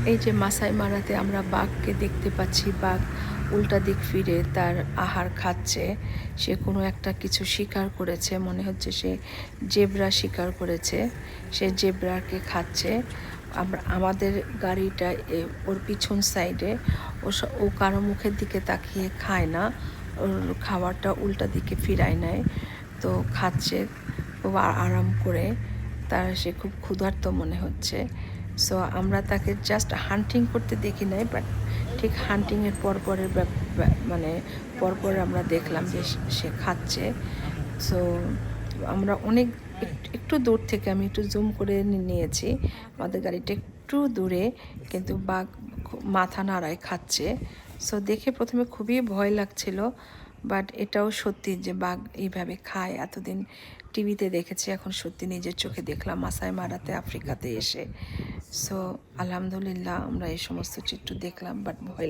এই যে মাসাই মারাতে আমরা বাঘকে দেখতে পাচ্ছি, বাঘ উল্টা দিক ফিরে তার আহার খাচ্ছে। সে কোনো একটা কিছু শিকার করেছে, মনে হচ্ছে সে জেব্রা শিকার করেছে, সে জেব্রাকে খাচ্ছে। আমাদের গাড়িটা ওর পিছন সাইডে, ও কারো মুখের দিকে তাকিয়ে খায় না, ওর খাবারটা উল্টা দিকে ফিরায় নেয়, তো খাচ্ছে খুব আরাম করে। সে খুব ক্ষুধার্ত মনে হচ্ছে। সো আমরা তাকে জাস্ট হান্টিং করতে দেখি নাই, বাট ঠিক হান্টিংয়ের পরপরের মানে পরপর আমরা দেখলাম যে সে খাচ্ছে। সো আমরা অনেক একটু দূর থেকে, আমি একটু জুম করে নিয়েছি, আমাদের গাড়িটা একটু দূরে, কিন্তু বাঘ মাথা নাড়ায় খাচ্ছে। সো দেখে প্রথমে খুবই ভয় লাগছিল, বাট এটাও সত্যি যে বাঘ এইভাবে খায়। এতদিন টিভিতে দেখেছি, এখন সত্যি নিজের চোখে দেখলাম মাসাই মারাতে, আফ্রিকাতে এসে। সো আলহামদুলিল্লাহ আমরা এই সমস্ত চিত্র দেখলাম, বাট ভয়